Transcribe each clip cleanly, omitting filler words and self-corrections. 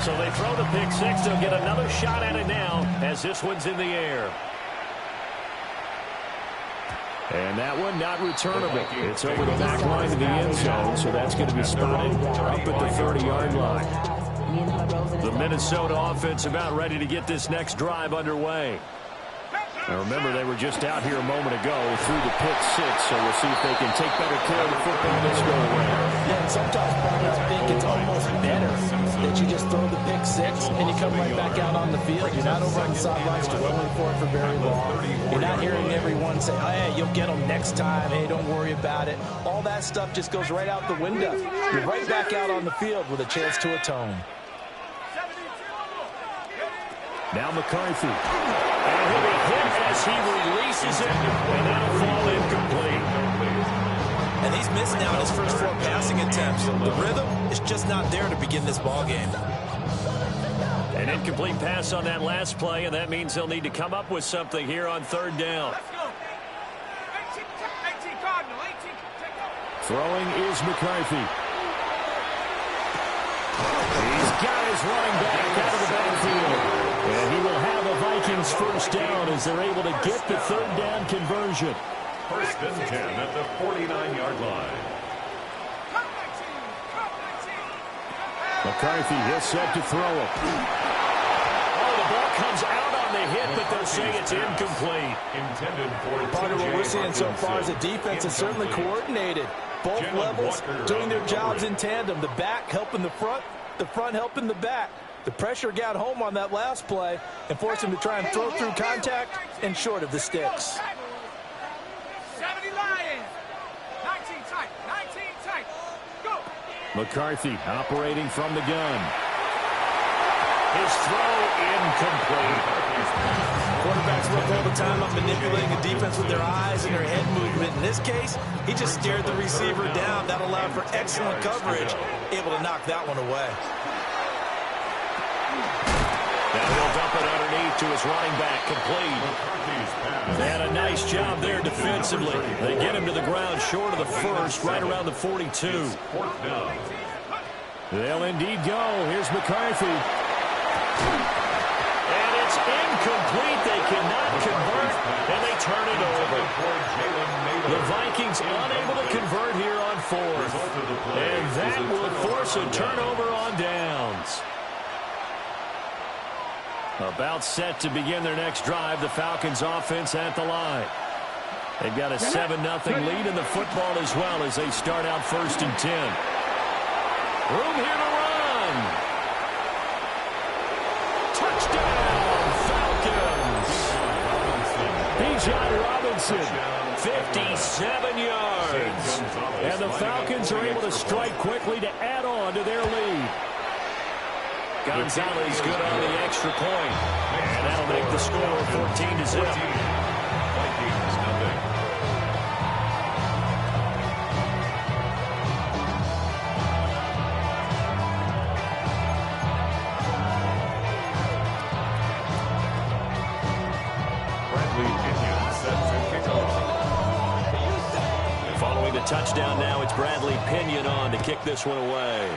So they throw the pick six. They'll get another shot at it now as this one's in the air. And that one not returnable. It's over the back line to the end zone, so that's going to be spotted up at the 30-yard line. The Minnesota offense about ready to get this next drive underway. Now remember, they were just out here a moment ago through the pick six, so we'll see if they can take better care of the football this go away. Yeah, and sometimes, Brian, I think it's almost better that you just throw the pick six and you come right back out on the field. You're not over on the sidelines dwelling for it for very long. You're not hearing everyone say, oh, hey, you'll get them next time. Hey, don't worry about it. All that stuff just goes right out the window. You're right back out on the field with a chance to atone. Now McCarthy. And he'll be hit as he releases it, and that'll fall incomplete. And he's missed now in his first 4 passing attempts. The rhythm is just not there to begin this ball game. An incomplete pass on that last play, and that means they'll need to come up with something here on third down. Throwing is McCarthy. He's got his running back out of the backfield. And he will have a Vikings first down as they're able to get the third down conversion. First and 10 at the 49-yard line. McCarthy, he'll set to throw it. Oh, the ball comes out on the hit, but they'll say it's incomplete. Intended for Part of what we're seeing so far is the defense is certainly coordinated. Both levels doing their jobs in tandem. The back helping the front helping the back. The pressure got home on that last play and forced him to try and throw through contact and short of the sticks. 70 Lions. 19 tight. 19 tight. Go. McCarthy operating from the gun. His throw incomplete. Quarterbacks work all the time on manipulating the defense with their eyes and their head movement. In this case, he just stared the receiver down. That allowed for excellent coverage, able to knock that one away. Now he'll dump it underneath to his running back, complete. They had a nice job there defensively. They get him to the ground short of the first, right around the 42. They'll indeed go. Here's McCarthy. And it's incomplete. They cannot convert, and they turn it over. The Vikings unable to convert here on fourth. And that will force a turnover on downs. About set to begin their next drive, the Falcons offense at the line. They've got a 7-0 lead in the football as well as they start out first and 10. Room here to run. Touchdown, Falcons. Bijan Robinson, 57 yards. And the Falcons are able to strike quickly to add on to their lead. Gonzalez good on the extra point. And that'll make the score 14-0. Vikings nothing. Following the touchdown now, it's Bradley Pinion on to kick this one away.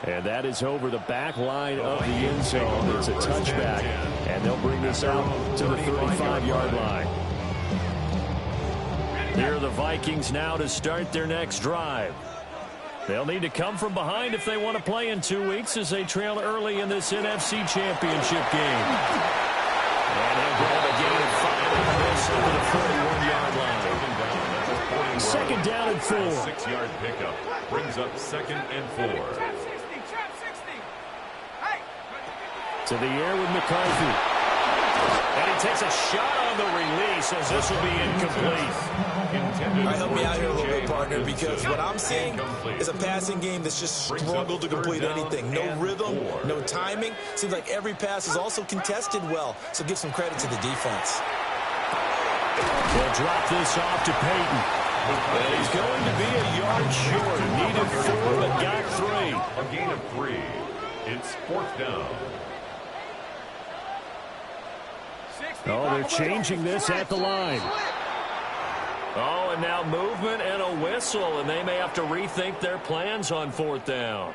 And that is over the back line of the end zone. It's a touchback, and they'll bring this out to the 35-yard line. Here are the Vikings now to start their next drive. They'll need to come from behind if they want to play in 2 weeks as they trail early in this NFC Championship game. And he'll grab a gain of 5 on this over the 41-yard line. Second down and 4. 6-yard pickup brings up 2nd and 4. To the air with McCarthy. And he takes a shot on the release as this will be incomplete. All right, help me out here a little bit, partner, because what I'm seeing is a passing game that's just struggled to complete anything. No rhythm, no timing. Seems like every pass is also contested well, so give some credit to the defense. They'll drop this off to Peyton. And he's going to be a yard short. Needed 4, but got 3. A gain of 3. It's 4th down. Oh, they're changing this at the line. Oh, and now movement and a whistle, and they may have to rethink their plans on 4th down.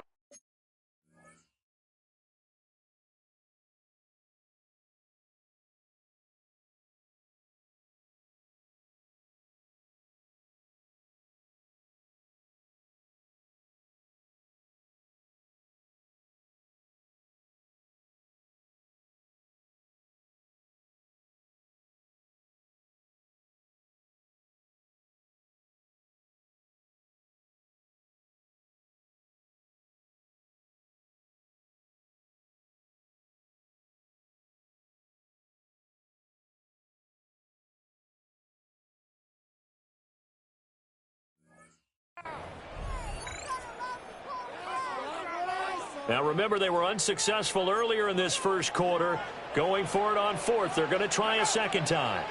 Now, remember, they were unsuccessful earlier in this first quarter. Going for it on 4th. They're going to try a second time.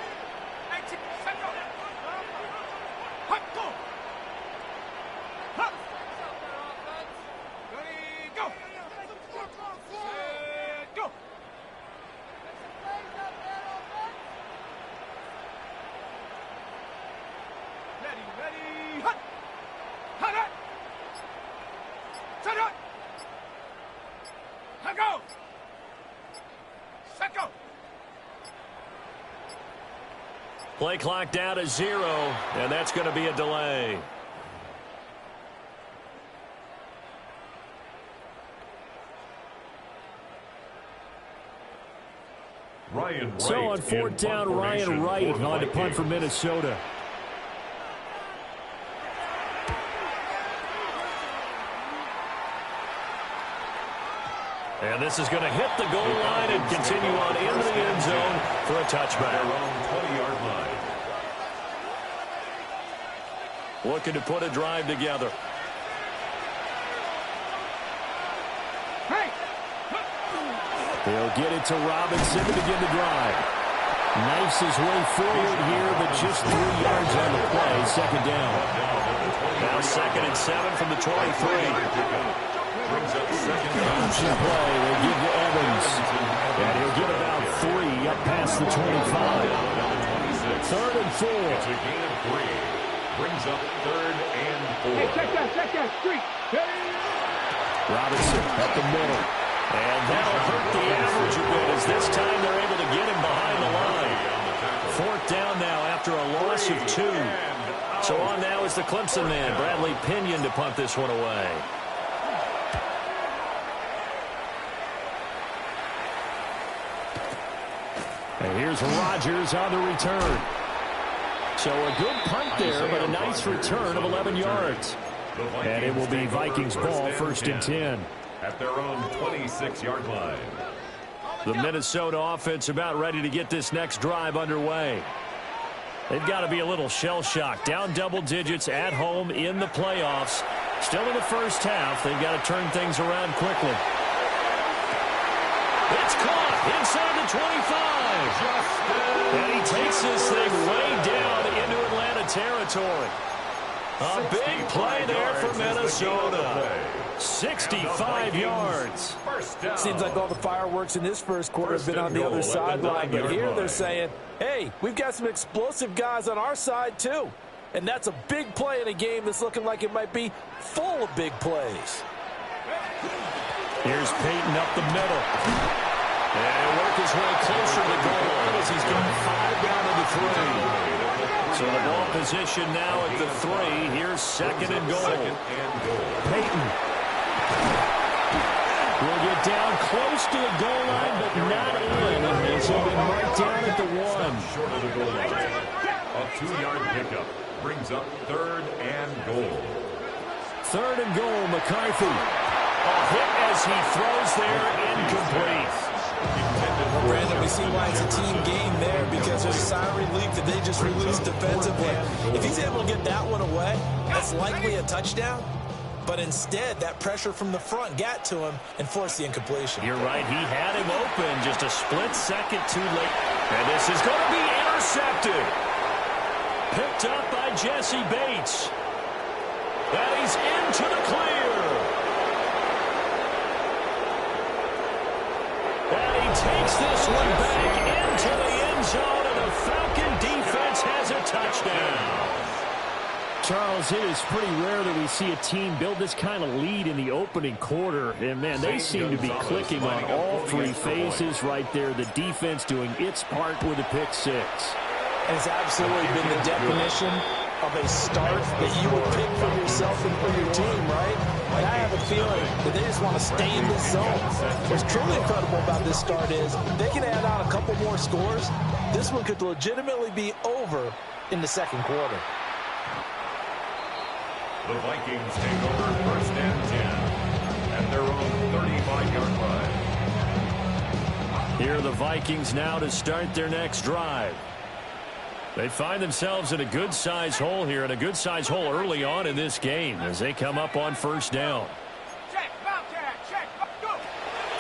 Play clock down to 0, and that's going to be a delay. So on 4th down, Ryan Wright on to punt for Minnesota. And this is going to hit the goal line and continue on into the end zone for a touchback. 20-yard line. Looking to put a drive together. They'll get it to Robinson to begin the drive. Knifes his way forward here, but just 3 yards on the play. Second down. Now 2nd and 7 from the 23. Option play will give to Evans. And he'll get about 3 up past the 25. 3rd and 4. It's a gain of 3. Brings up 3rd and 4. Hey, check that, street. Robinson at the middle. And that'll hurt the average a bit as this time they're able to get him behind the line. 4th down now after a loss of 2. So on now is the Clemson man, Bradley Pinion, to punt this one away. And here's Rodgers on the return. So a good punt there, but a nice return of 11 yards. And it will be Vikings ball, 1st and 10. At their own 26-yard line. The Minnesota offense about ready to get this next drive underway. They've got to be a little shell-shocked. Down double digits at home in the playoffs. Still in the first half. They've got to turn things around quickly. It's caught inside the 25. And he takes this thing way down into Atlanta territory. A big play there for Minnesota. 65 yards. Seems like all the fireworks in this first quarter have been on the other sideline, but here they're saying, hey, we've got some explosive guys on our side too. And that's a big play in a game that's looking like it might be full of big plays. Here's Peyton up the middle. And he'll work his way closer to the goal line as he's got 5 down to the 3. So the ball position now at the 3. Here's 2nd and goal. Peyton will get down close to the goal line, but not in. As he'll be right down at the 1. Short of the goal line. A 2-yard pickup brings up 3rd and goal. 3rd and goal, McCarthy. A hit as he throws there, incomplete. Well, Brandon, we see why it's a team game there, because there's a sigh of relief that they just released defensively. If he's able to get that one away, that's likely a touchdown. But instead, that pressure from the front got to him and forced the incompletion. You're right. He had him open just a split second too late. And this is going to be intercepted. Picked up by Jesse Bates. And he's into the clear. And he takes this one back into the end zone, and the Falcon defense has a touchdown. Charles, it is pretty rare that we see a team build this kind of lead in the opening quarter. And, man, they seem to be clicking on all three phases right there. The defense doing its part with a pick six. And it's absolutely been the definition of a start that you would pick for yourself and for your team, right? And I have a feeling that they just want to stay in this zone. What's truly incredible about this start is they can add on a couple more scores. This one could legitimately be over in the second quarter. The Vikings take over first and 10 at their own 35-yard line. Here are the Vikings now to start their next drive. They find themselves in a good-sized hole here, and a good-sized hole early on in this game as they come up on first down. Check, Bobcat, check, go.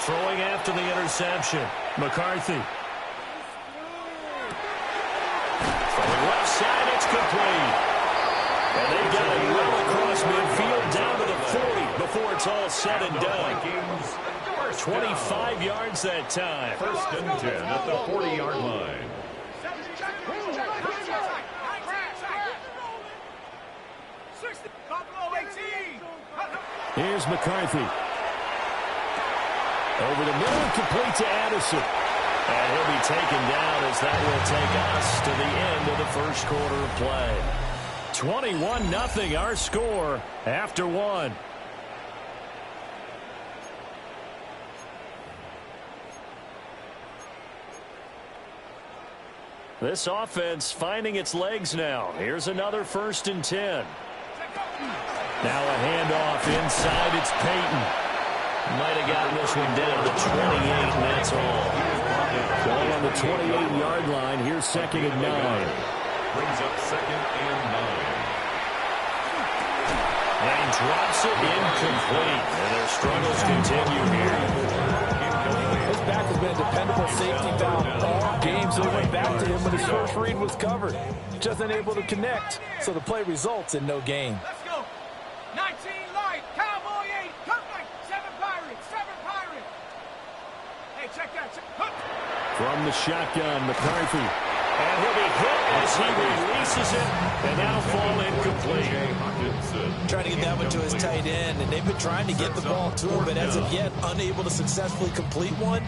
Throwing after the interception. McCarthy. Throwing left side, it's complete. And they got it well across midfield down to the 40 before it's all said and done. 25 yards that time. First and 10 at the 40-yard line. Here's McCarthy. Over the middle, complete to Addison. And he'll be taken down as that will take us to the end of the first quarter of play. 21-0 our score after one. This offense finding its legs now. Here's another first and 10. Now a handoff inside. It's Peyton. Might have gotten this one down to 28, and that's all. Ball on the 28-yard line. Here's second and 9. Brings up second and 9. And he drops it incomplete. And their struggles continue here. His back has been a dependable safety valve all games. They went back to him when his first read was covered. Just unable to connect, so the play results in no gain. Let's go. 19 light, Cowboy 8, Cutback, 7 Pirates, 7 Pirates. Hey, check that. From the shotgun, McCarthy. And he'll be hit as he releases it, and that'll fall incomplete. Trying to get that one to his tight end, and they've been trying to get the ball to him, but as of yet, unable to successfully complete one.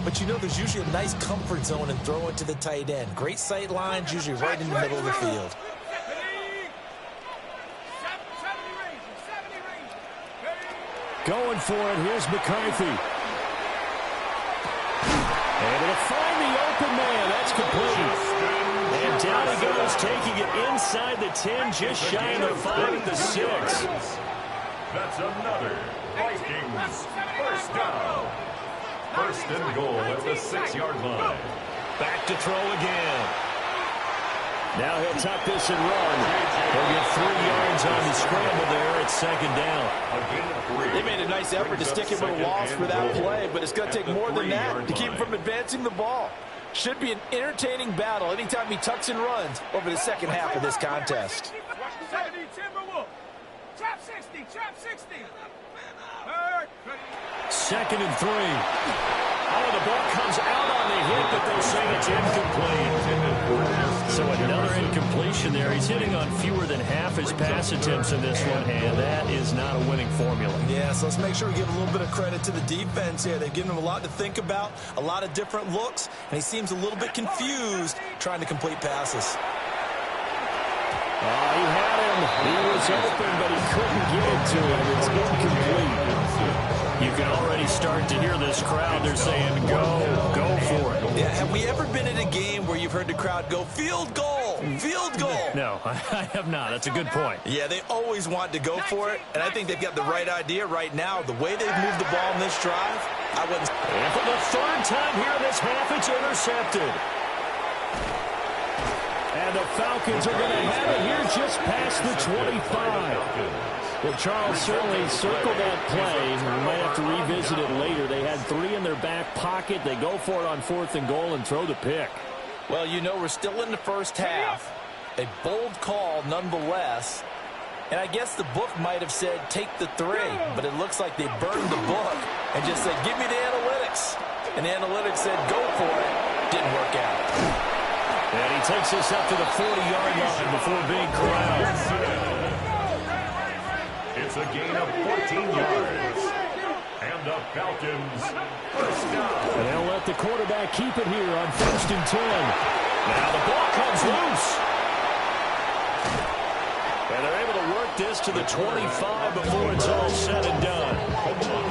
But you know there's usually a nice comfort zone in throwing to the tight end. Great sight lines, usually right in the middle of the field. Going for it, here's McCarthy. And it'll find the open man. That's complete. And down he goes, taking it inside the 10, just shy of the 5 at the 6. That's another Vikings first down. First and goal at the 6-yard line. Back to throw again. Now he'll tuck this and run. He'll get 3 yards on the scramble there. It's second down. They made a nice effort to stick him with a loss for that play, but it's going to take more than that to keep him from advancing the ball. Should be an entertaining battle anytime he tucks and runs over the second half of this contest. 70 Timberwolf. Trap 60, trap 60. Second and 3. Oh, the ball comes out on the hit, but they say it's incomplete. So another incompletion there. He's hitting on fewer than half his pass attempts in this one, and that is not a winning formula. Yeah, so let's make sure we give a little bit of credit to the defense here. They've given him a lot to think about, a lot of different looks, and he seems a little bit confused trying to complete passes. He had him. He was open, but he couldn't get it to him. It's incomplete. You can already start to hear this crowd. They're saying, go for it. Yeah, have we ever been in a game where you've heard the crowd go, field goal, field goal? No, I have not. That's a good point. Yeah, they always want to go for it, and I think they've got the right idea right now. The way they've moved the ball in this drive, I wouldn't... And for the third time here in this half, it's intercepted. And the Falcons are going to have it here just past the 25. Well, Charles certainly circled that play. We might have to revisit it later. They had 3 in their back pocket. They go for it on 4th and goal and throw the pick. Well, you know, we're still in the first half. A bold call nonetheless. And I guess the book might have said take the 3, but it looks like they burned the book and just said give me the analytics. And the analytics said go for it. Didn't work out. And he takes us up to the 40-yard line before being corralled. It's a gain of 14 yards. And the Falcons first down. And they'll let the quarterback keep it here on 1st and 10. Now the ball comes loose. And they're able to work this to the 25 before it's all said and done.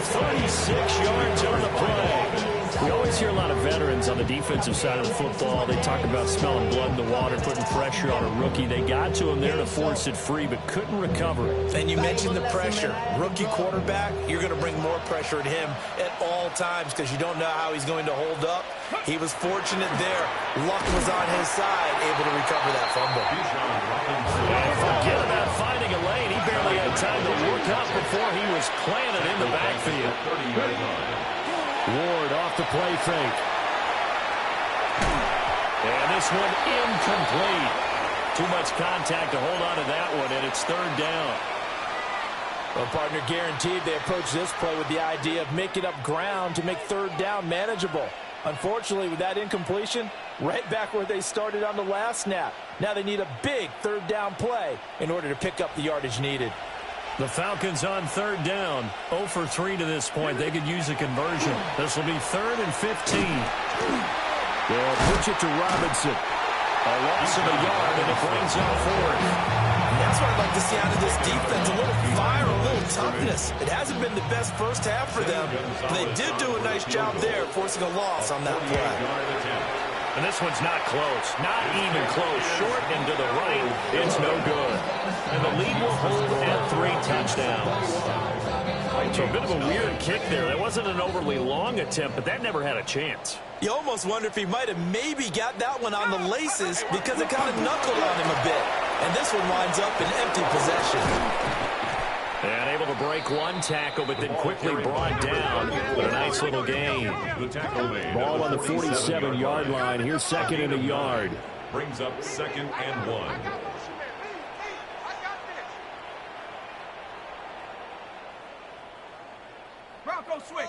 36 yards on the play. We always hear a lot of veterans on the defensive side of the football. They talk about smelling blood in the water, putting pressure on a rookie. They got to him there to force it free, but couldn't recover it. And you mentioned the pressure. Rookie quarterback, you're going to bring more pressure at him at all times because you don't know how he's going to hold up. He was fortunate there. Luck was on his side, able to recover that fumble. And forget about finding a lane. He barely had time to look up before he was planted in the backfield. Ward off the play fake. And this one incomplete. Too much contact to hold on to that one, and it's 3rd down. Well, partner, guaranteed they approach this play with the idea of making up ground to make 3rd down manageable. Unfortunately, with that incompletion, right back where they started on the last snap. Now they need a big 3rd down play in order to pick up the yardage needed. The Falcons on 3rd down. 0 for 3 to this point. They could use a conversion. This will be 3rd and 15. They'll pitch it to Robinson. A loss of a yard, and it brings up 4th. And that's what I'd like to see out of this defense. A little fire, a little toughness. It hasn't been the best first half for them. But they did do a nice job there, forcing a loss on that play. And this one's not close. Not even close. Short and to the right. It's no good. And the lead will hold at 3 touchdowns. So a bit of a weird kick there. That wasn't an overly long attempt, but that never had a chance. You almost wonder if he might have maybe got that one on the laces because it kind of knuckled on him a bit. And this one winds up in empty possession. And able to break one tackle, but then quickly brought down. But a nice little gain. Ball on the 47-yard line. Here's 2nd and a yard. Brings up 2nd and 1. Bronco switch.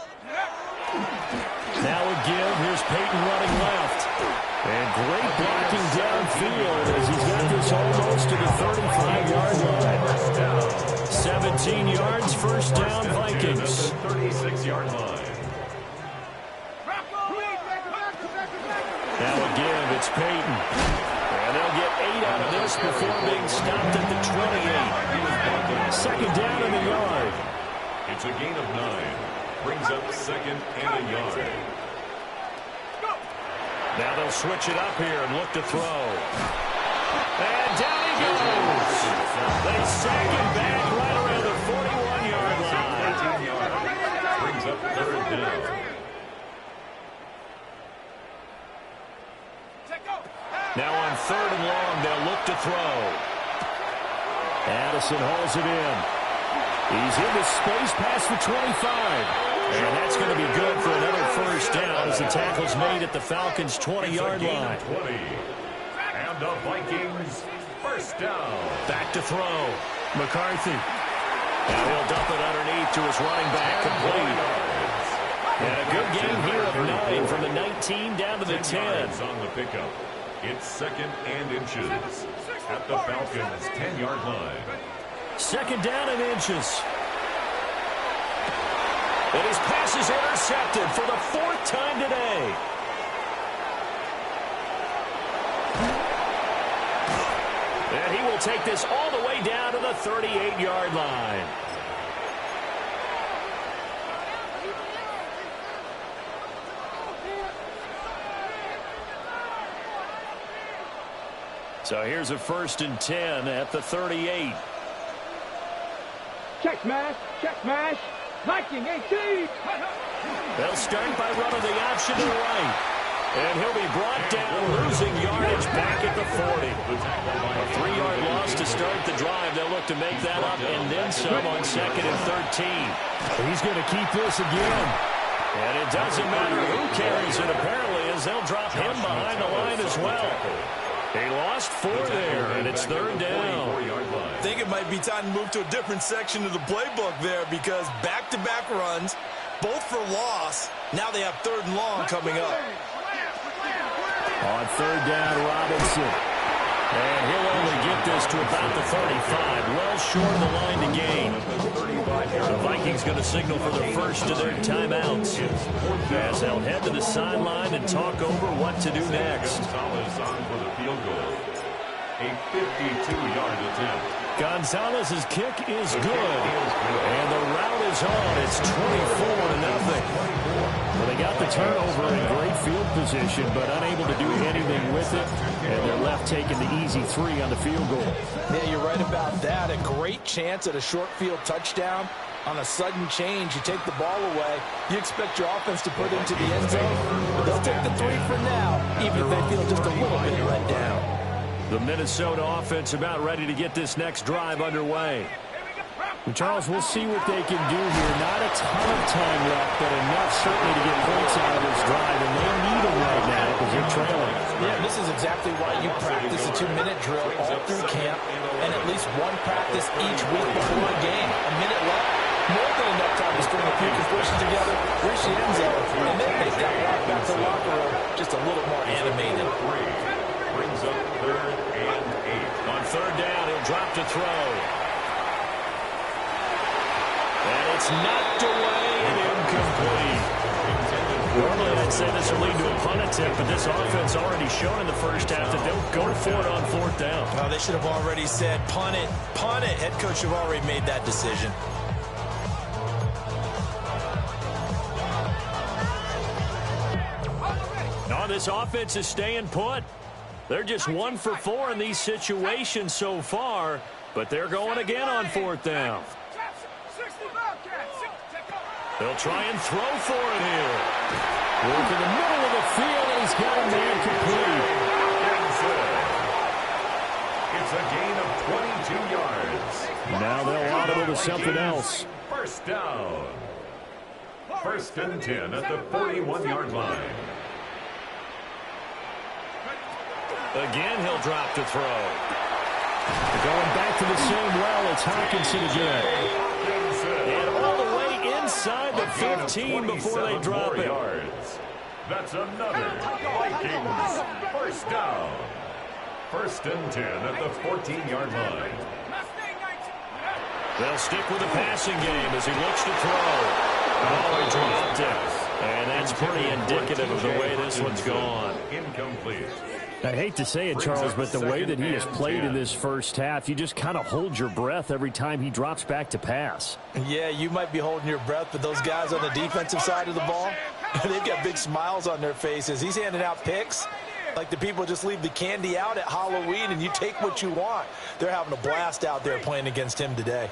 Now a give. Here's Peyton running left. And great blocking downfield as he's got this almost to the 35-yard line. 17 yards, first down, Vikings. 36-yard line. Now a give. It's Peyton. And they'll get 8 out of this before being stopped at the 28. 2nd down and a yard. It's a gain of 9. Brings up 2nd and a yard. Now they'll switch it up here and look to throw. And down he goes. They sack him back right around the 41-yard line. Brings up 3rd down. Now on 3rd and long, they'll look to throw. Addison hauls it in. He's into space past the 25. And that's going to be good for another first down as the tackle's made at the Falcons' 20-yard line. 20. And the Vikings first down. Back to throw. McCarthy. And he'll dump it underneath to his running back, complete. And a good game here of 9 from the 19 down to the 10. On the pickup. It's 2nd and inches at the Falcons' 10-yard line. 2nd down and inches. And his pass is intercepted for the 4th time today. And he will take this all the way down to the 38-yard line. So here's a 1st and 10 at the 38. Check smash, check smash. Viking 18. They'll start by running the option to the right. And he'll be brought down, losing yardage back at the 40. A 3-yard loss to start the drive. They'll look to make that up and then some on 2nd and 13. He's going to keep this again. And it doesn't matter who carries it, apparently, as they'll drop him behind the line as well. He lost 4 there, and it's 3rd down. I think it might be time to move to a different section of the playbook there because back-to-back runs, both for loss. Now they have 3rd and long coming up. On 3rd down, Robinson. And he'll only get this to about the 35, well short of the line to gain. The Vikings going to signal for the first of their timeouts, as they'll head to the sideline and talk over what to do next. Gonzalez on for the field goal. A 52-yard attempt. Gonzalez's kick is good, and the route is on. It's 24-0. Well, they got the turnover in great field position, but unable to do anything with it, and they're left taking the easy 3 on the field goal. Yeah, you're right about that. A great chance at a short field touchdown. On a sudden change, you take the ball away. You expect your offense to put into the end zone, but they'll take the 3 for now, even if they feel just a little bit let down. The Minnesota offense about ready to get this next drive underway. And Charles, we'll see what they can do here. Not a ton of time left, but enough certainly to get points out of this drive, and they need them right now because they're trailing. Yeah, this is exactly why you practice a 2-minute drill all through camp and at least one practice each week before a game. A minute left, more than enough time to string a few completions together, reach the end zone, and then make that walk back to the locker room just a little more animated. Brings up 3rd and 8. On 3rd down, he'll drop to throw. And it's knocked away and incomplete. Normally, I'd say this will lead to a punt attempt, but this offense already shown in the first half that they'll go for it on 4th down. Oh, they should have already said, punt it, punt it. Head coach have already made that decision. No, this offense is staying put. They're just 1 for 4 in these situations so far, but they're going again on 4th down. They'll try and throw for it here. Work in the middle of the field, and he's got a man complete. It's a gain of 22 yards. Now they'll audible to something else. 1st down. 1st and 10 at the 41-yard line. Again, he'll drop to throw. Going back to the same well, it's Hawkinson again. And all the way inside the 15 before they drop it. Yards. That's another Vikings 1st down. 1st and 10 at the 14-yard line. They'll stick with the passing game as he looks to throw. Oh, he dropped it. And that's pretty indicative of the way this one's gone. Incomplete. I hate to say it, Charles, but the way that he has played in this first half, you just kind of hold your breath every time he drops back to pass. Yeah, you might be holding your breath, but those guys on the defensive side of the ball, they've got big smiles on their faces. He's handing out picks like the people just leave the candy out at Halloween and you take what you want. They're having a blast out there playing against him today.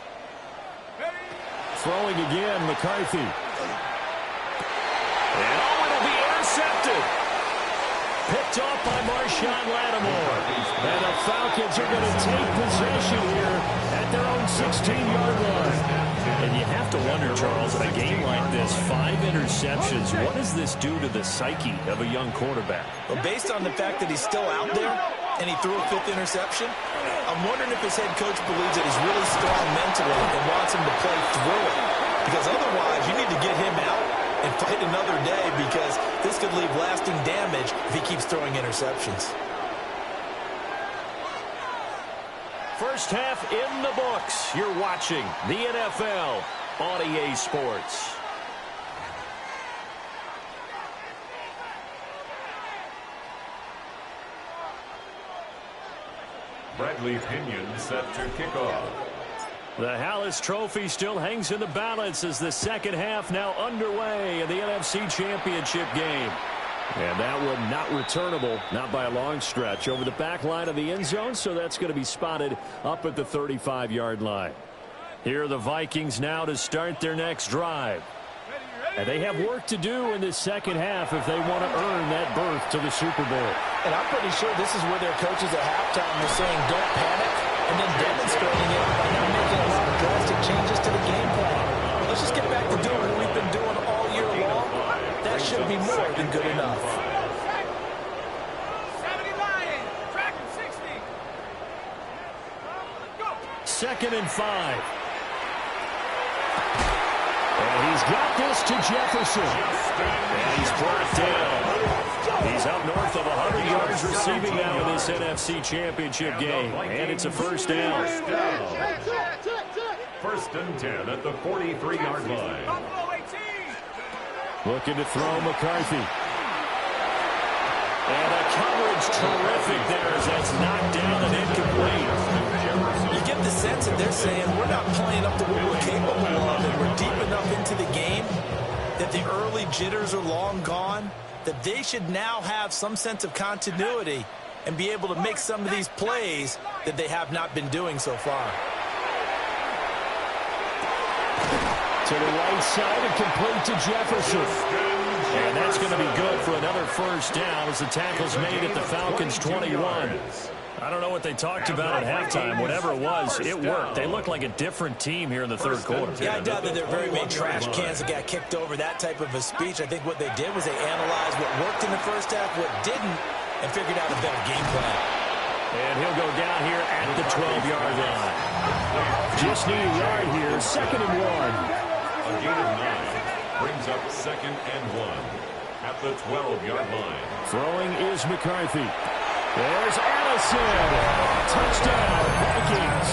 Throwing again, McCarthy. And it'll be intercepted. Picked off by Marshawn Lattimore. And the Falcons are going to take possession here at their own 16-yard line. And you have to wonder, Charles, in a game like this, 5 interceptions, what does this do to the psyche of a young quarterback? Well, based on the fact that he's still out there and he threw a 5th interception, I'm wondering if his head coach believes that he's really strong mentally and wants him to play through it. Because otherwise, you need to get him out and fight another day, because this could leave lasting damage if he keeps throwing interceptions. First half in the books. You're watching the NFL on EA Sports. Bradley Pinion set to kick off. The Hallis Trophy still hangs in the balance as the second half now underway in the NFC Championship game. And that one not returnable, not by a long stretch, over the back line of the end zone, so that's going to be spotted up at the 35-yard line. Here are the Vikings now to start their next drive. And they have work to do in this second half if they want to earn that berth to the Super Bowl. And I'm pretty sure this is where their coaches at halftime were saying, don't panic, and then demonstrating it and then making a lot of drastic changes to the game plan. Let's just get back to doing what we've been doing all year long. That should be more than good enough. 70 Lions, track and 60. Go. 2nd and 5. And he's got this to Jefferson. And he's brought down. He's up north of 100 yards receiving now in this NFC Championship game. And it's a first down. First and 10 at the 43-yard line. Looking to throw McCarthy. And the coverage terrific there as that's knocked down and incomplete. You get the sense that they're saying we're not playing up to what we're capable of, and we're deep enough into the game that the early jitters are long gone, that they should now have some sense of continuity and be able to make some of these plays that they have not been doing so far. To the right side and complete to Jefferson. And that's going to be good for another first down as the tackle's made at the Falcons' 21. I don't know what they talked about at halftime. Whatever it was, it worked. They look like a different team here in the third quarter. Yeah, I doubt that they're very many trash cans that got kicked over, that type of a speech. I think what they did was they analyzed what worked in the first half, what didn't, and figured out a better game plan. And he'll go down here at the 12-yard line. Just need a yard here, 2nd and 1. A gain of 9 brings up 2nd and 1 at the 12-yard line. Throwing is McCarthy. There's Addison. Touchdown, Vikings.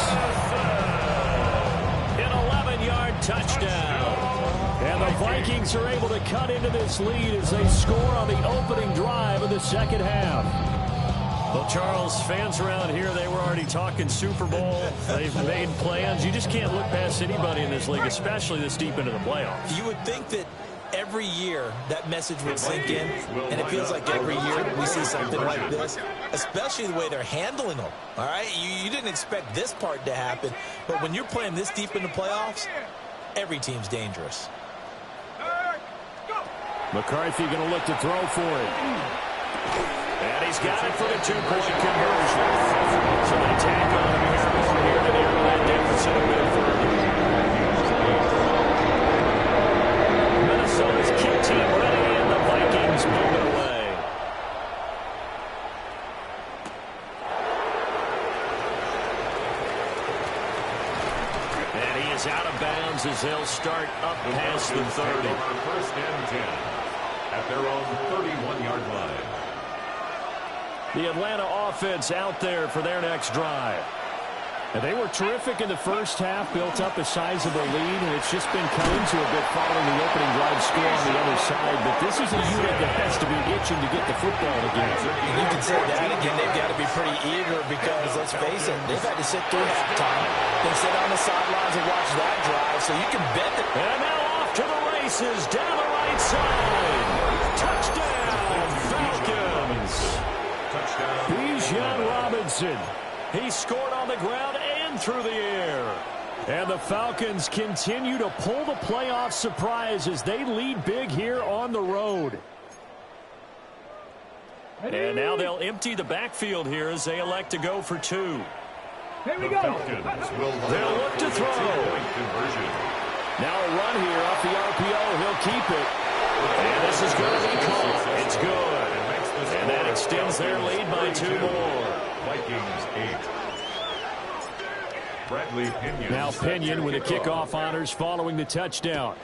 An 11-yard touchdown. And the Vikings are able to cut into this lead as they score on the opening drive of the second half. Well, Charles, fans around here, they were already talking Super Bowl. They've made plans. You just can't look past anybody in this league, especially this deep into the playoffs. You would think that every year that message would sink in, and it feels like every year we see something like this, especially the way they're handling them. All right, you didn't expect this part to happen, but when you're playing this deep in the playoffs, every team's dangerous. McCarthy going to look to throw for it. And he's got it for the 2-point conversion. So they tack on him here to narrow that deficit a bit further. Minnesota's kick team ready, and the Vikings move it away. And he is out of bounds as they'll start up past the 30. First and 10 at their own 31-yard line. The Atlanta offense out there for their next drive. And they were terrific in the first half, built up a sizable lead, and it's just been cut into a bit following the opening drive score on the other side. But this is a unit that has to be itching to get the football again. And you can say that again. They've got to be pretty eager because, let's face it, they've had to sit through halftime, then sit on the sidelines and watch that drive. So you can bet that. And now off to the races, down the right side. Touchdown, Falcons. Bijan Robinson. He scored on the ground and through the air. And the Falcons continue to pull the playoff surprise as they lead big here on the road. And now they'll empty the backfield here as they elect to go for 2. Here we go. They'll look to throw. Now a run here off the RPO. He'll keep it. And this is going to be caught. It's good. And that extends their lead by 2 more. Vikings 8. Bradley Pinion. Now Pinion with the kickoff honors following the touchdown.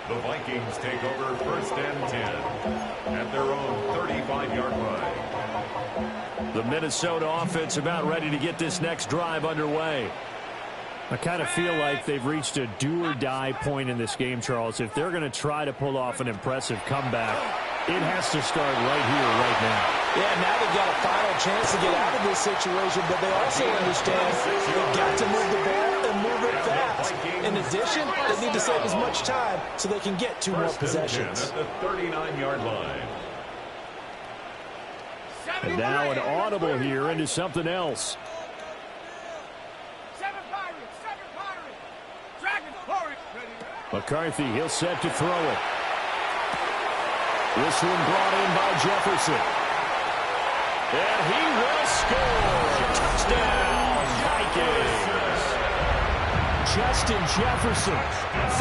The Vikings take over first and 10 at their own 35-yard line. The Minnesota offense about ready to get this next drive underway. I kind of feel like they've reached a do-or-die point in this game, Charles. If they're going to try to pull off an impressive comeback, it has to start right here, right now. Yeah, now they've got a final chance to get out of this situation, but they also understand they've got to move the ball and move it fast. In addition, they need to save as much time so they can get 2 more possessions. At the 39-yard line. And now an audible here into something else. McCarthy, he'll set to throw it. This one brought in by Jefferson. And he will score. Touchdown, Vikings. Justin Jefferson,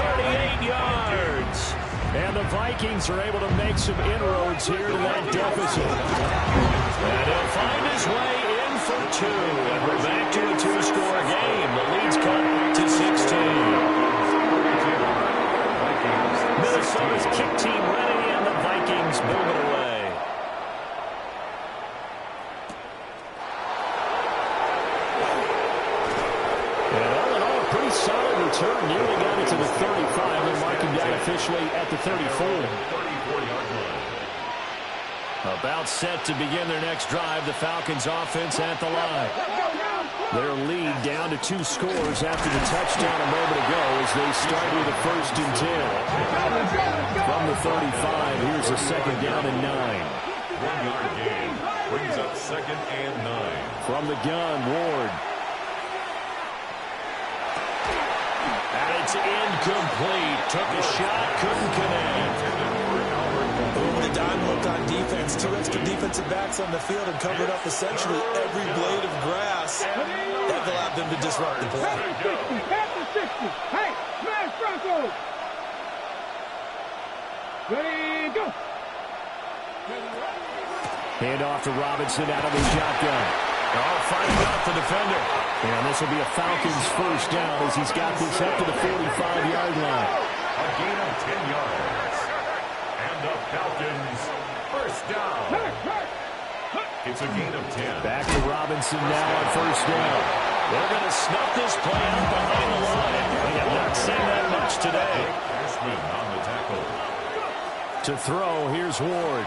38 yards. And the Vikings are able to make some inroads here to that deficit. And he'll find his way in for 2. And we're back to a 2-score game. The return nearly got it to the 35. They're marking down officially at the 34. About set to begin their next drive. The Falcons offense at the line. Their lead down to 2 scores after the touchdown a moment ago as they start with a 1st and 10. From the 35, here's a 2nd down and 9. 1-yard gain. Brings up 2nd and 9. From the gun, Ward. And it's incomplete. Took a shot, couldn't connect. Over the dime look on defense. 2 extra defensive backs on the field and covered up essentially every blade of grass. That allowed them to disrupt the play. Hey, smash Broncos! Ready, go! Hand off to Robinson out of the shotgun. Fighting off the defender. And this will be a Falcons 1st down as he's got this up to the 45-yard line. A gain of 10 yards. And the Falcons 1st down. It's a gain of 10. Back to Robinson now on 1st down. They're going to snuff this play out behind the line. We have not seen that much today. Ashman on the tackle. To throw, here's Ward.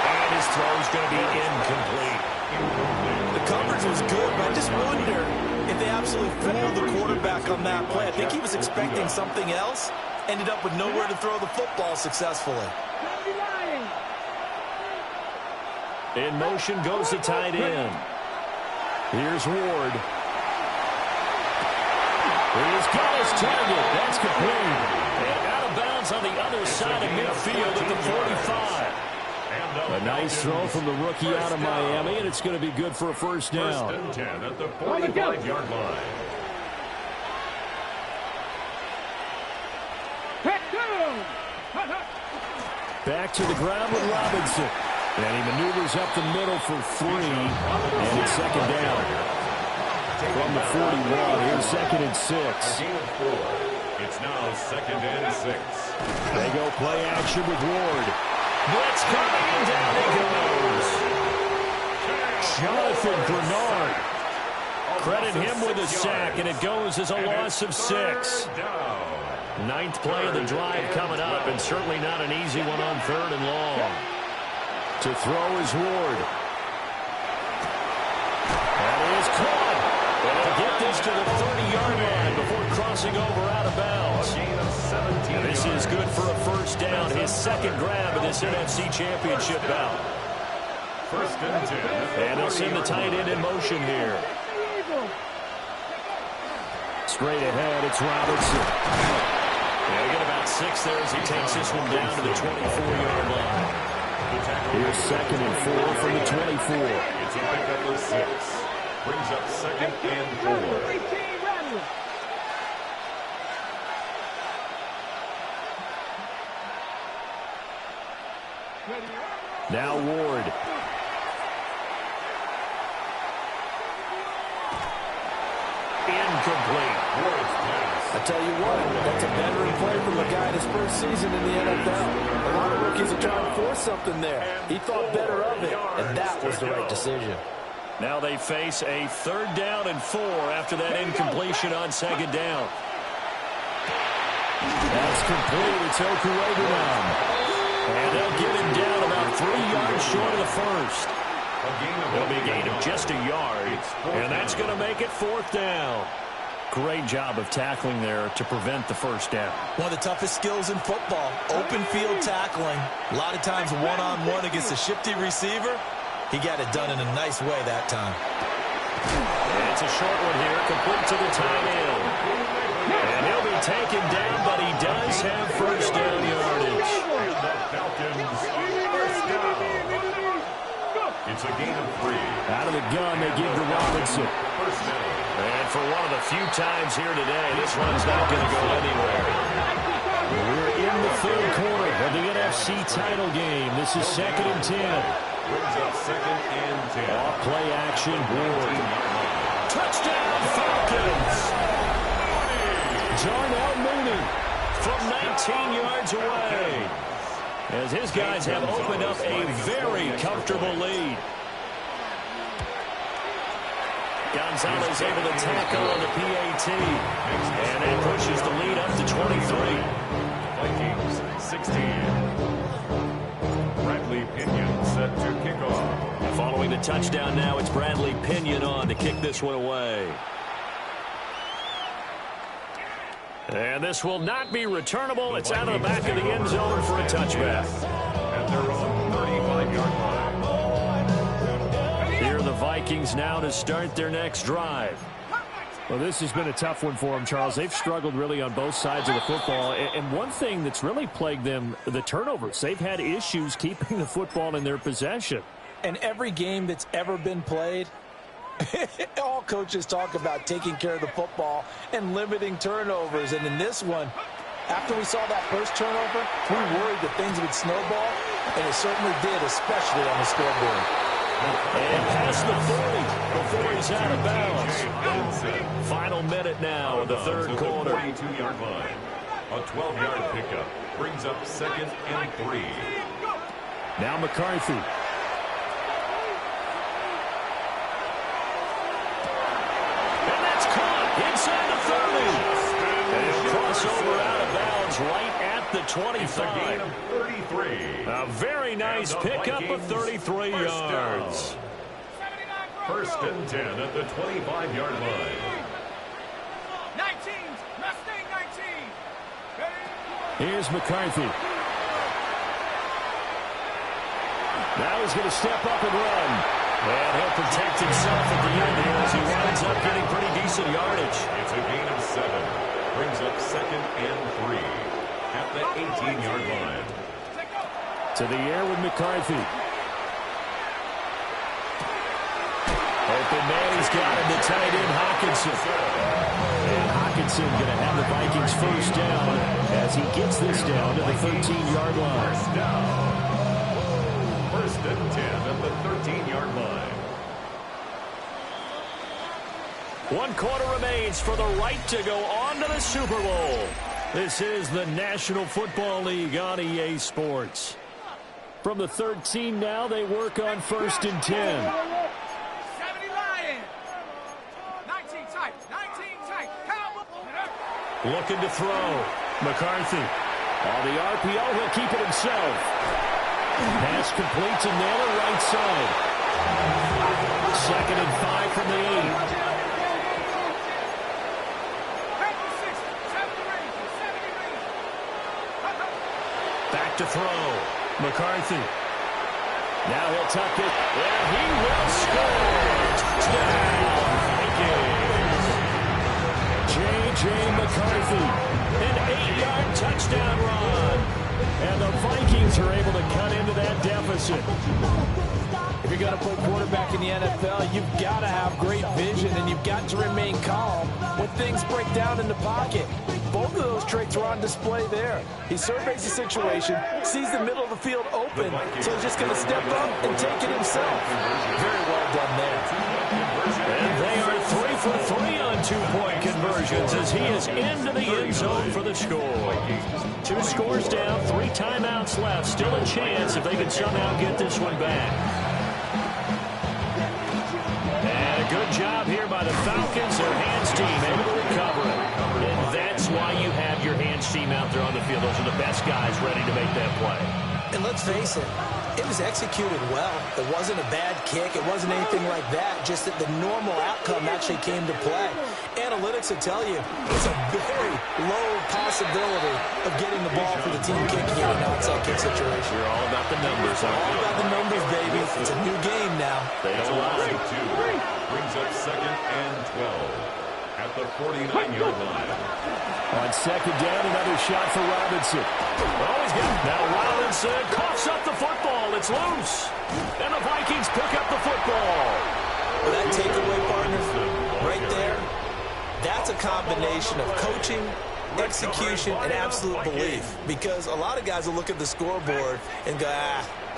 And his throw's going to be incomplete. The coverage was good, but I just wonder if they absolutely fooled the quarterback on that play. I think he was expecting something else. Ended up with nowhere to throw the football successfully. In motion goes the tight end. Here's Ward. He's got his target. That's complete. And out of bounds on the other side of midfield at the 45. A nice throw from the rookie out of Miami, and it's going to be good for a 1st down. 1st and 10 at the 45-yard line. Back to the ground with Robinson. And he maneuvers up the middle for 3. And it's 2nd down. From the 41, here's 2nd and 6. A gain of 4. It's now 2nd and 6. They go play action with Ward. Blitz coming, and down he goes. Jonathan Bernard. Credit him with a sack, and it goes as a loss of 6. 9th play of the drive coming up, and certainly not an easy one on 3rd and long. To throw is Ward. That is caught. And they'll get this to the 30-yard line before crossing over out of bounds. And this is good for a 1st down, his 2nd grab of this NFC Championship bout. 1st and 10. And they'll send the tight end in motion here. Straight ahead, it's Robinson. Yeah, they get about 6 there as he takes this one down to the 24-yard line. Here's 2nd and 4 from the 24. It's a pickup of 6. Brings up 2nd and 4. Now Ward. Incomplete. Ward's pass. I tell you what, that's a veteran play from a guy in his 1st season in the NFL. A lot of rookies are trying to force something there. He thought better of it, and that was the right decision. Now they face a 3rd down and 4 after that incompletion on 2nd down. That's complete. It's Okuregunan. And they'll get him down about 3 yards short of the 1st. It'll be a gain of just a yard, and that's going to make it 4th down. Great job of tackling there to prevent the 1st down. One of the toughest skills in football, open field tackling. A lot of times one-on-one against a shifty receiver. He got it done in a nice way that time. And it's a short one here, complete to the tight end. And he'll be taken down, but he does have 1st down yardage. And the Falcons 1st down. It's a gain of 3. Out of the gun, they give to Robinson. 1st down. And for one of the few times here today, this one's not going to go anywhere. We're in the 3rd quarter of the NFC title game. This is 2nd and 10. Brings up 2nd and 10. Off play action, Ward. Touchdown, Falcons! Darnell Mooney from 19 yards away. As his guys have opened up a very comfortable lead. Gonzalez able to tackle on the PAT. And that pushes the lead up to 23. Vikings 16. Bradley Pinion set to kick off. Following the touchdown now, it's Bradley Pinion on to kick this one away. And this will not be returnable. It's out of the back of the end zone for a touchback. At their own 35-yard line. Here are the Vikings now to start their next drive. Well, this has been a tough one for them, Charles. They've struggled really on both sides of the football. And one thing that's really plagued them, the turnovers. They've had issues keeping the football in their possession. And every game that's ever been played, all coaches talk about taking care of the football and limiting turnovers. And in this one, after we saw that first turnover, we worried that things would snowball, and it certainly did, especially on the scoreboard. And past the 40 before he's out of bounds. Final minute now of the third quarter. 42-yard line. A 12-yard pickup brings up 2nd and 3. Now McCarthy. Inside the 30. And crossover out of bounds right at the 25. 33. A very nice pickup of 33 yards. First and 10 at the 25-yard line. 19, Mustang 19. Here's McCarthy. Now he's going to step up and run. And he'll protect himself at the end here as he winds up getting pretty decent yardage. It's a gain of 7. Brings up 2nd and 3 at the 18-yard line. To the air with McCarthy. Open man, he's got him to tight end Hawkinson. And Hawkinson going to have the Vikings first down as he gets this down to the 13-yard line. First down. First and 10 at the 13-yard line. 1 quarter remains for the right to go on to the Super Bowl. This is the National Football League on EA Sports. From the 13 now, they work on first and 10. 70 Lions. 19 tight. 19 tight. Cowboy. Looking to throw. McCarthy. On the RPO, he'll keep it himself. Pass complete to Naylor, right side. 2nd and 5 from the 8. Back to throw. McCarthy. Now he'll tuck it. And he will score. Touchdown, Vikings. J.J. McCarthy. An 8-yard touchdown run. And the Vikings are able to cut into that deficit. If you're going to play quarterback in the NFL, you've got to have great vision, and you've got to remain calm when things break down in the pocket. Both of those traits were on display there. He surveys the situation, sees the middle of the field open, so he's just going to step up and take it himself. Very well done there. And they are 3 for 3 on 2-point conversions as he is into the end zone for the score. 2 scores down, 3 timeouts left. Still a chance if they can somehow get this one back. And a good job here by the Falcons. Their hands team able to recover it. And that's why you have your hands team out there on the field. Those are the best guys ready to make that play. And let's face it, it was executed well. It wasn't a bad kick. It wasn't anything like that. Just that the normal outcome actually came to play. Analytics will tell you it's a very low possibility of getting the ball for the team kicking in an outside kick situation. You're all about the numbers. All about the numbers, baby. It's a new game now. They don't lie. Brings up 2nd and 12 at the 49-yard line. On 2nd down, another shot for Robinson. Oh, he's got it. Now Robinson coughs up the football. It's loose. And the Vikings pick up the football. Well, that takeaway, partner, right there, that's a combination of coaching, execution, and absolute belief. Because a lot of guys will look at the scoreboard and go,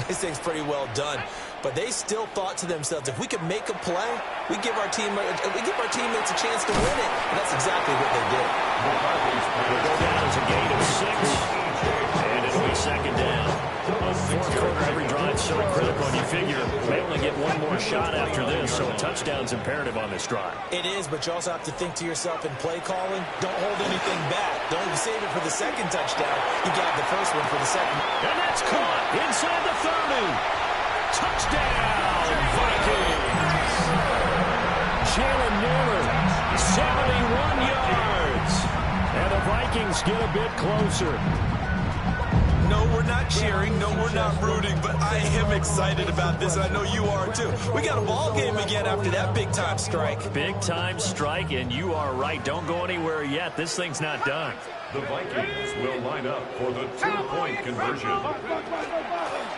this thing's pretty well done. But they still thought to themselves, if we could make a play, we give our teammates a chance to win it. And that's exactly what they did. Will go down as a gain of 6. And it'll be 2nd down. fourth quarter, every drive so critical, and you figure they only get one more shot after this, so a touchdown's imperative on this drive. It is, but you also have to think to yourself in play calling, don't hold anything back. Don't save it for the second touchdown. You got the first one for the second. And that's caught inside the 30. Touchdown, Vikings. Jalen Naylor, 71 yards. And the Vikings get a bit closer. No, we're not cheering. No, we're not rooting, but I am excited about this, and I know you are too. We got a ball game again after that big-time strike. Big-time strike, and you are right. Don't go anywhere yet. This thing's not done. The Vikings will line up for the two-point conversion.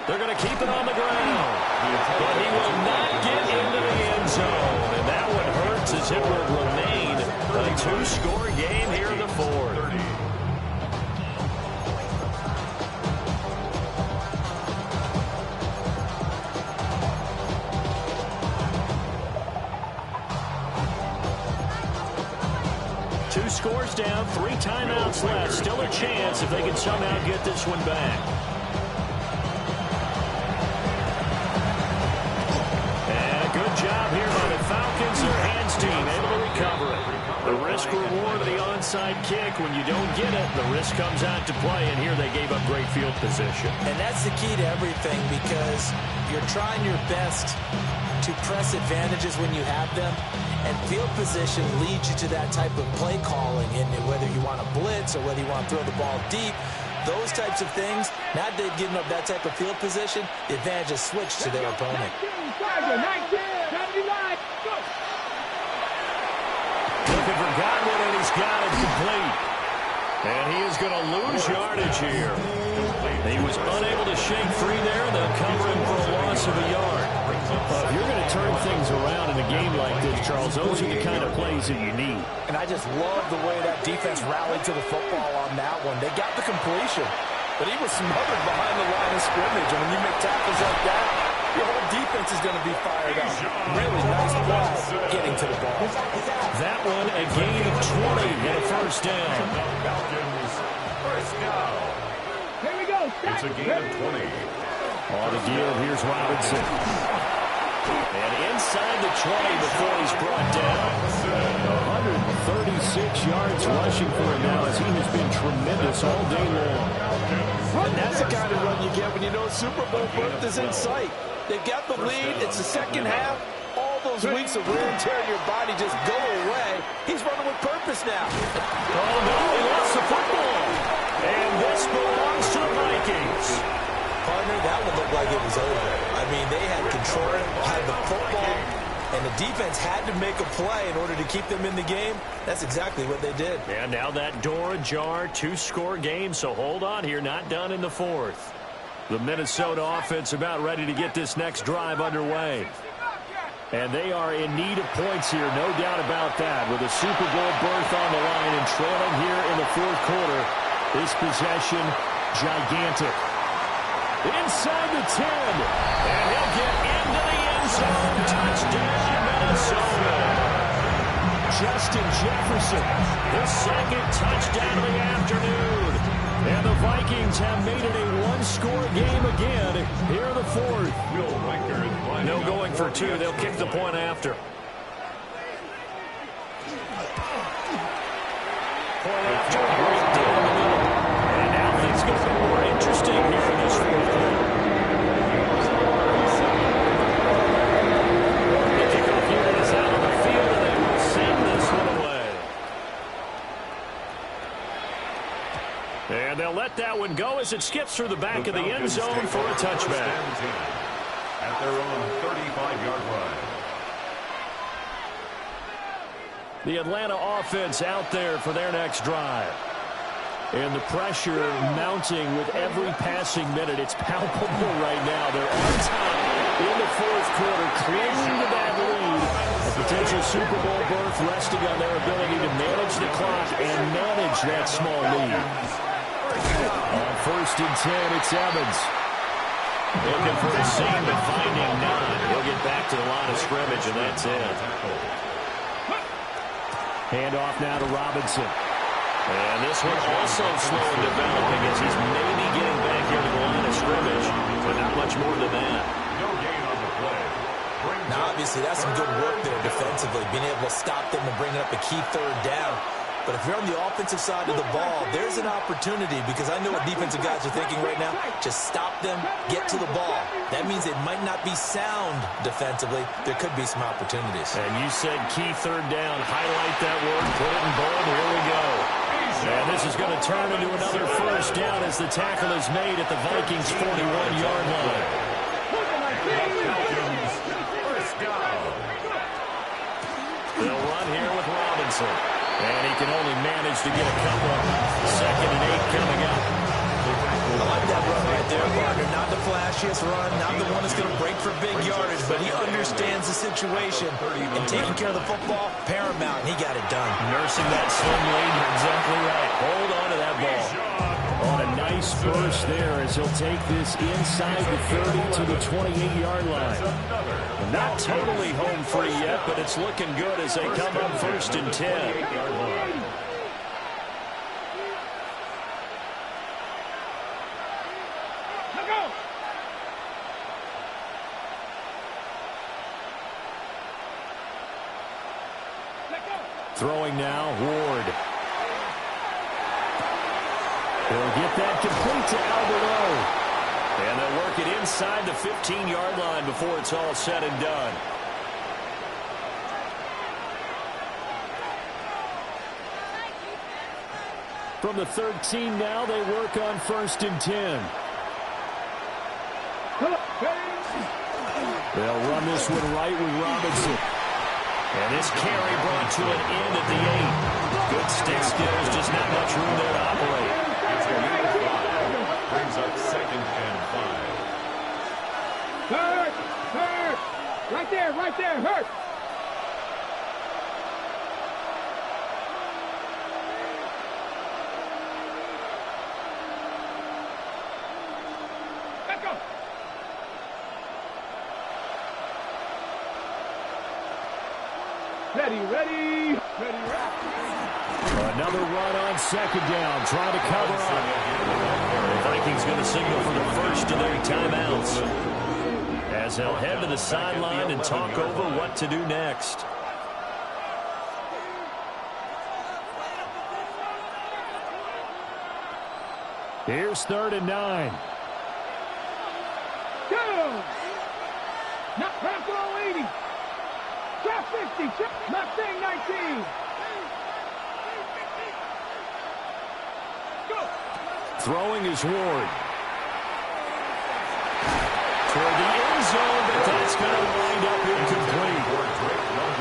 They're going to keep it on the ground, but he will not get into the end zone, and that one hurts as it will remain a two-score game here in the fourth. Two scores down, 3 timeouts left. Still a chance if they can somehow get this one back. And a good job here by the Falcons. Their hands team able to recover it. The risk reward of the onside kick. When you don't get it, the risk comes out to play. And here they gave up great field position. And that's the key to everything, because you're trying your best to press advantages when you have them. And field position leads you to that type of play calling, and whether you want to blitz or whether you want to throw the ball deep, those types of things, now they've given up that type of field position, the advantage is switched to their opponent. Looking for Godwin, and he's got it complete. And he is going to lose yardage here. He was unable to shake free there, and they'll cover him for a loss of a yard. If you're going to turn things around in a game like this, Charles, those are the kind of plays that you need. And I just love the way that defense rallied to the football on that one. They got the completion, but he was smothered behind the line of scrimmage. And when you make tackles like that, your whole defense is going to be fired up. Really nice play getting to the ball. That one, a gain of 20 and a first down. Falcons, first down. Here we go. It's a gain of 20. On the give, here's Robinson. And inside the 20 before he's brought down. 136 yards rushing for him now, as he has been tremendous all day long. And that's the kind of run you get when you know Super Bowl berth is in sight. They've got the lead. It's the second half. All those weeks of wear and tear in your body just go away. He's running with purpose now. Oh, no, he lost the football. And this belongs to the Vikings. Partner, that one looked like it was over. I mean, they had control, had the football, and the defense had to make a play in order to keep them in the game. That's exactly what they did. And now that door ajar, two-score game, so hold on here, not done in the fourth. The Minnesota offense about ready to get this next drive underway. And they are in need of points here, no doubt about that. With a Super Bowl berth on the line and trailing here in the fourth quarter, this possession gigantic. Inside the 10, and he'll get into the end zone. Touchdown, Minnesota. Justin Jefferson, his second touchdown of the afternoon. And the Vikings have made it a one-score game again here in the fourth. No going for two. They'll kick the point after. Point after a great deal in the middle. And now things get a bit more interesting here in this fourth quarter. The kickoff unit is out on the field, and they will send this one away. And they'll let that one go as it skips through the back of the end zone for a touchback. At their own 35-yard line. The Atlanta offense out there for their next drive. And the pressure mounting with every passing minute. It's palpable right now. They're on top in the fourth quarter, clinging to that lead. A potential Super Bowl berth resting on their ability to manage the clock and manage that small lead. On 1st and 10, it's Evans. Looking for the seam, but finding none. He'll get back to the line of scrimmage, and that's it. Handoff now to Robinson. And this one also slow in developing as he's maybe getting back here to the line of scrimmage. but not much more than that. No gain on the play. Now, obviously, that's some good work there defensively, being able to stop them and bring up a key third down. But if you're on the offensive side of the ball, there's an opportunity, because I know what defensive guys are thinking right now. Just stop them, get to the ball. That means it might not be sound defensively. There could be some opportunities. And you said key third down. Highlight that word. Put it in bold. Here we go. And this is going to turn into another first down as the tackle is made at the Vikings' 41-yard line. First down. They'll run here with Robinson. And he can only manage to get a couple. 2nd and 8 coming up. I like that run right there, partner. Not the flashiest run, not the one that's going to break for big yardage, but he understands the situation. And taking care of the football, paramount, and he got it done. Nursing that slim lead, you're exactly right. Hold on to that ball. On a nice burst there as he'll take this inside the 30 to the 28-yard line. Not totally home free yet, but it's looking good as they come up 1st and 10. Throwing now, Ward. They'll get that complete to Alberto. And they'll work it inside the 15-yard line before it's all said and done. From the 13 now, they work on 1st and 10. They'll run this one right with Robinson. And this carry brought to an end at the 8. Good stick skills, just not much room there to operate. It's a unit 5. Brings up 2nd and 5. Hurt! Hurt! Right there, hurt! Let's go! Ready. Another run on 2nd down, trying to cover up. The Vikings going to signal for the first of their timeouts, as they'll head to the sideline and talk over what to do next. Here's 3rd and 9. Go! Not crack all 80. Drop 50. Mustang 19. Go! Throwing is Ward. Toward the end zone, but that's going to wind up incomplete.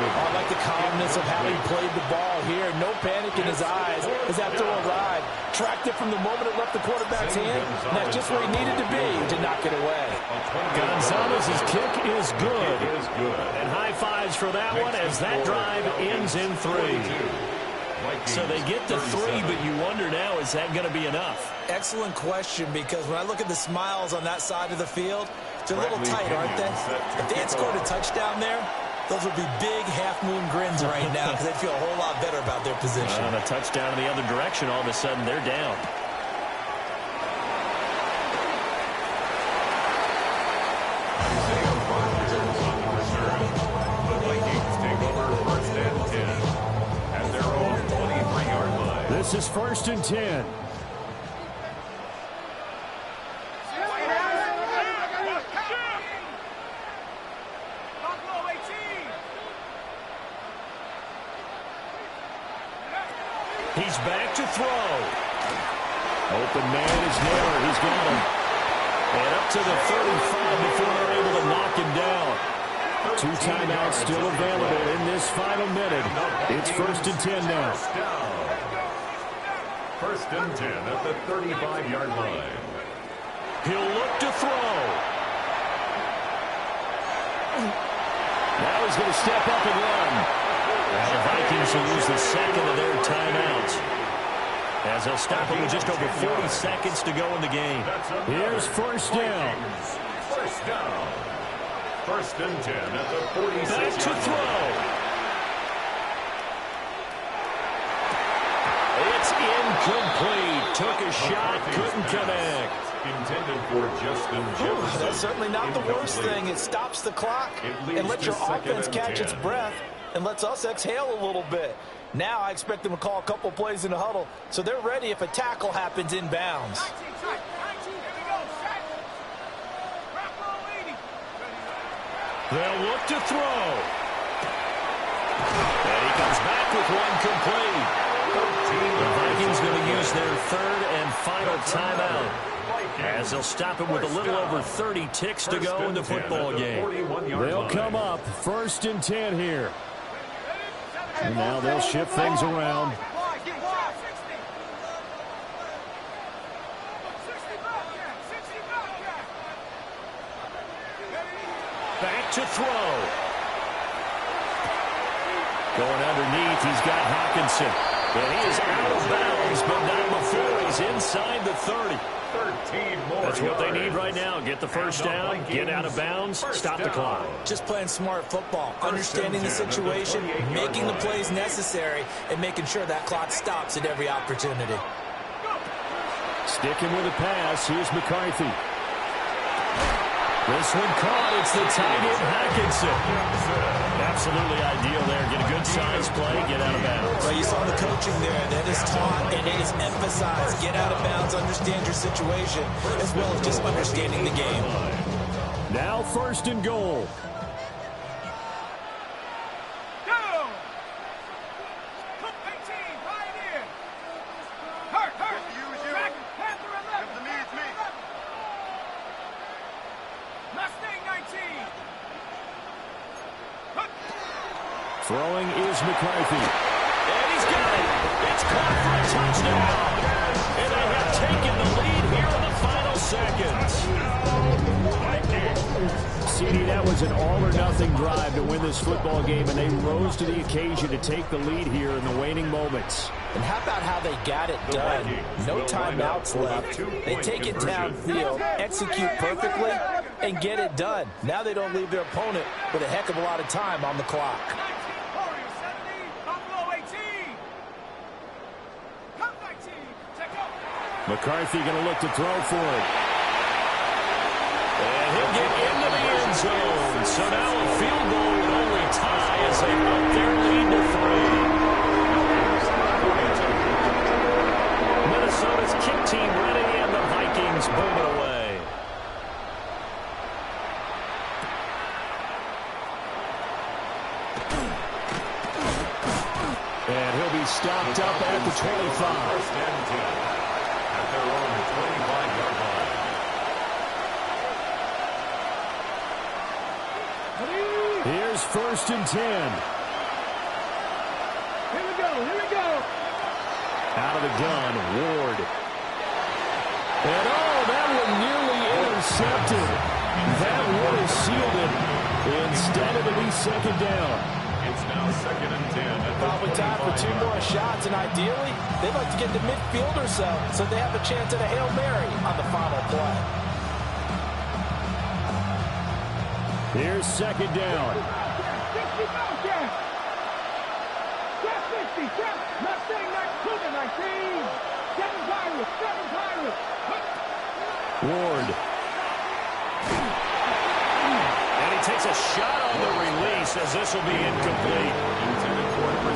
I like the calmness of how he played the ball here. No panic in his eyes as that throw arrived. Tracked it from the moment it left the quarterback's hand. And that's just where he needed to be to knock it away. Gonzalez's kick is good. And high fives for that one as that drive ends in 3. So they get to 3, but you wonder now, is that going to be enough? Excellent question, because when I look at the smiles on that side of the field, they're a little tight, aren't they? If they had scored a touchdown there, those would be big half-moon grins right now, because they'd feel a whole lot better about their position. On a touchdown in the other direction, all of a sudden they're down. The Vikings take over 1st and 10 at their own 23-yard line. This is 1st and 10. He's back to throw. Open man is there. He's got him. And up to the 35 before they're able to knock him down. 2 timeouts still available in this final minute. It's 1st and 10 now. 1st and 10 at the 35-yard line. He'll look to throw. Now he's going to step up and run. And the Vikings will use the 2nd of their timeouts, as they'll stop it with just over 40 seconds to go in the game. Here's 1st down. 1st down. 1st and 10 at the 46. Back to throw. It's incomplete. Took a shot, couldn't connect. Intended for Justin Jefferson. That's certainly not the worst thing. It stops the clock and lets your offense catch its breath and lets us exhale a little bit. Now I expect them to call a couple plays in the huddle so they're ready if a tackle happens inbounds. They'll look to throw. And he comes back with one complete. The Vikings going to use their third and final timeout, as they'll stop it with a little over 30 ticks to go in the football game. They'll come up 1st and 10 here. And now they'll shift things around. Back to throw. Going underneath, he's got Hawkinson. And he is out of bounds, but not before he's inside the 30. 13 more That's what they yards. need right now. Get the first down, get out of bounds, stop the clock. Just playing smart football, understanding the situation, making the plays necessary, and making sure that clock stops at every opportunity. Sticking with a pass. Here's McCarthy. This one caught. It's the tight end, Hawkinson. Absolutely ideal there. Get a good size play, get out of bounds. Well, you saw the coaching there. That is taught and it is emphasized. Get out of bounds, understand your situation, as well as just understanding the game. Now 1st and goal. Throwing is McCarthy. And he's got it. It's caught for a touchdown. And they have taken the lead here in the final seconds. CD, that was an all-or-nothing drive to win this football game, and they rose to the occasion to take the lead here in the waning moments. And how about how they got it done? No timeouts left. They take it downfield, execute perfectly, and get it done. Now they don't leave their opponent with a heck of a lot of time on the clock. McCarthy going to look to throw for it. And he'll get into the end zone. So now a field goal would only tie as they up their lead to 3. Minnesota's kick team ready, and the Vikings boom it away. And he'll be stopped up at the 25. 1st and 10. At their own 25-yard line. Here's 1st and 10. Here we go. Out of the gun, Ward. And that one nearly intercepted. That would have sealed it. Instead of it be 2nd down. It's now 2nd and 10. Probably time for 2 more shots, and ideally, they'd like to get to midfield or so they have a chance at a Hail Mary on the final play. Here's 2nd down. Ward. And he takes a shot on the release, as this will be incomplete.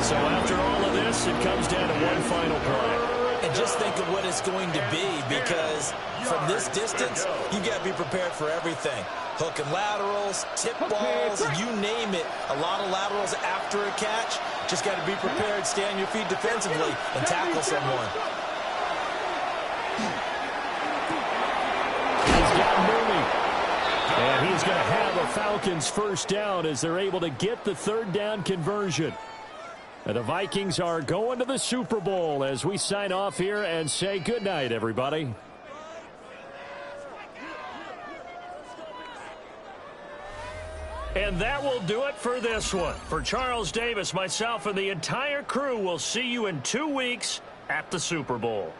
So after all of this, it comes down to one final play. And just think of what it's going to be, because from this distance, you got to be prepared for everything. Hook and laterals, tip balls, you name it. A lot of laterals after a catch. Just got to be prepared, stay on your feet defensively, and tackle someone. He's got moving. And he's going to have a Falcons 1st down as they're able to get the 3rd down conversion. And the Vikings are going to the Super Bowl as we sign off here and say goodnight, everybody. And that will do it for this one. For Charles Davis, myself, and the entire crew, we'll see you in 2 weeks at the Super Bowl.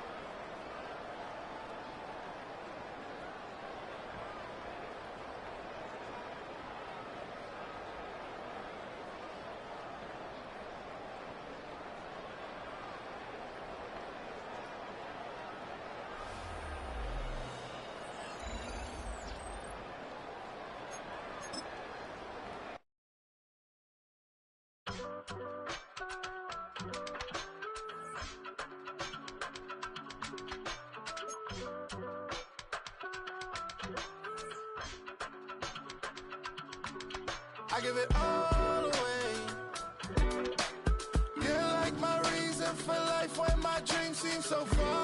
I give it all away. You're like my reason for life when my dreams seem so far